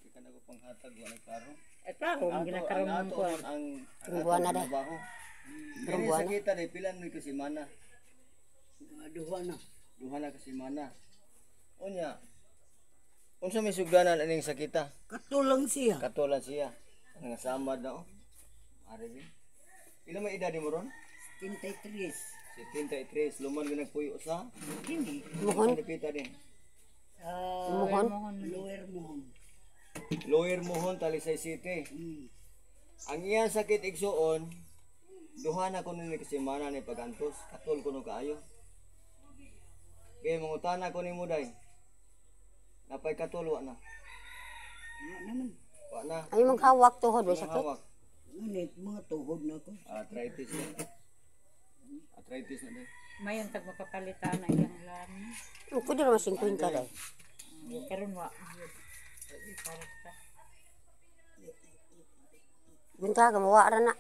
ikan ako panghatag wala karo. Ito ako, ginakaroon mo ko. Ang Tumbuhan na deh. Dili sa kita deh pilan mo kasi mana. Duha na kasi mana. Unya. Unsa may sugdanan aning sakita? Katulang siya. Katulan siya. Ang samad na oh. Ari din. Ilan may edad mo ron? 73. 73. Luman gyud nagpuyo sa. Hindi. Mohon. Dipita din. Mohon. Lower mohon. Lawyer Mohon Talisay City. Ang iyang sakit igsuon, duha na ko ni kasi mana ni pagantos, katul ko no kaayo. Kaya mangutana ko ni Muday. Napay katul wa na. Wala naman. Wa na. Ay mong hawak tuhod ba Ang sakit? hawak. Ngunit mga tuhod na ko. Arthritis na. Arthritis na din. Mayon tag makapalitan na iyang lan. Ang pwede naman 50 dai. Karon wa. Para ta. Bunta ka mawa ra na.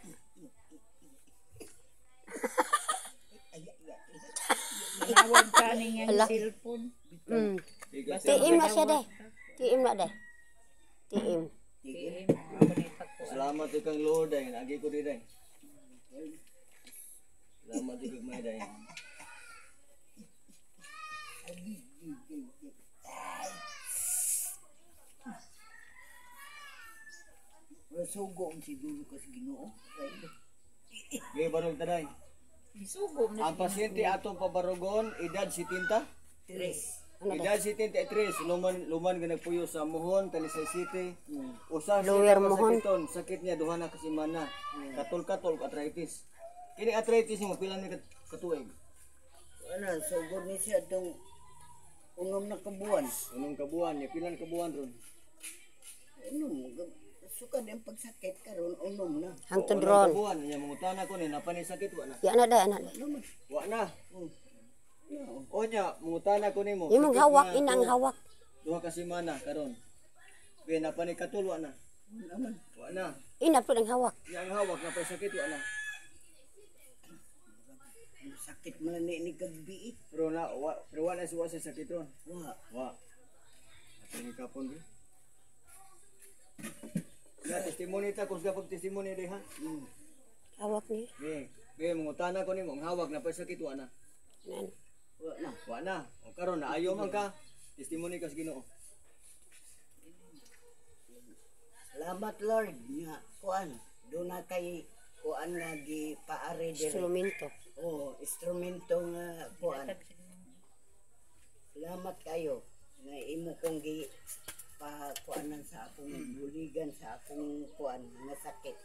Manawag ka niyang cellphone. Bigas. Tiim na siya deh. Tiim na deh. Tiim. Salamat ikang Lord ay nagi ko di day. Salamat ikang may day. Sugo ang siguro kasi Ginoo. Gay barog taday. Isugo na. Ang pasyente atong pabarugon edad 70. Tres. Edad 73, luman nga nagpuyo sa Mohon, Talisay City. Usa Lower siya Mohon. sakiton, sakit niya duha na kasi mana. Katol-katol arthritis. Kini arthritis mo pila ni katuig. Ano, sugod ni siya itong unom na kabuan. Unong kabuan niya, pila na kabuan ron. Unom, suka din pagsakit karon unom na. Hangtod Unong ron. kabuan niya mangutana ko ni napani sakit wa na. Ya na dai anak. Wa na. O nya mangutana ko nimo. Imong sakit hawak na inang to, hawak. Duha ka semana karon. Kaya napani katul wa na. Naman. Wa na. Ina pud ang hawak. Yang hawak na pa sakit wa na. Sakit man ni kagbi. Pero wa na suwa sa sakit ron. Wa. Wa. At ni kapon di. Ya testimoni ta kus gapag testimoni di ha. Hawak ni. Be mangutana ko nimo ang hawak na pa sakit wa na. Nan. Wa na. Wa na. O karon na ayo man ka. Testimoni ka sa Ginoo. Salamat Lord nga kuan. Do na kay kuan nga gipaare dire. Instrumento. Oh, instrumento nga kuan. Salamat kayo nga imo kong gi pa kuanan sa akong buligan sa akong kuan nga sakit.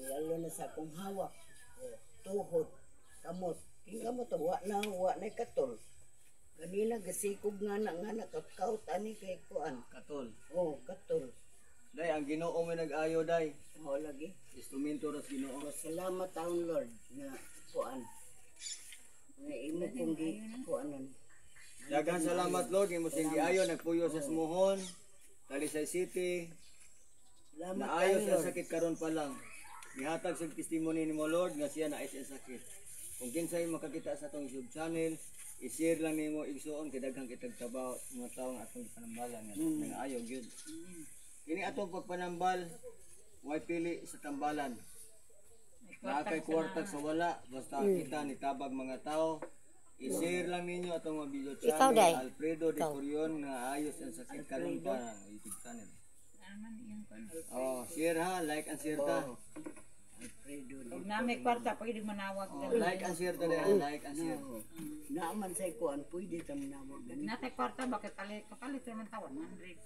Lalo na sa akong hawak. Oh, tuhod, kamot. Kamot wa na katol. Kanina gasikog nga nga nakakaut ani kay kuan. Katol. Oh, katol. Day ang Ginoo may nag-ayo day. Mao lagi. Instrumento ra sa Ginoo. Oh, salamat ang Lord nga kuan. Nga imo kong gi kuanan. Daghang salamat Lord imo sing giayo nagpuyo sa Mohon, Talisay City. Salamat Naayos kayo, ang sakit karon pa lang. Gihatag sa testimony nimo Lord nga siya naayos ang sakit. Kung kinsay makakita sa atong YouTube channel, i-share lang nimo igsuon kay daghang kitag trabaho mga tawo nga atong panambalan nga nangaayo gyud. Kini atong pagpanambal way pili sa tambalan. Nakay kwartag sa wala basta kita nitabag mga tao. I-share lang ninyo atong mga video Ikaw, channel Day. Alfredo de Corion nga ayos ang sakit karon pa ang YouTube channel. Aman iyang kon. Oh, share ha, like and share ta. Alfredo. Pag na may kwarta pwede manawag Oh, ka. like and share ta dai, like and share. Naaman sa kuan pwede ta manawag. Natay kwarta bakit kapalit naman tawan 100.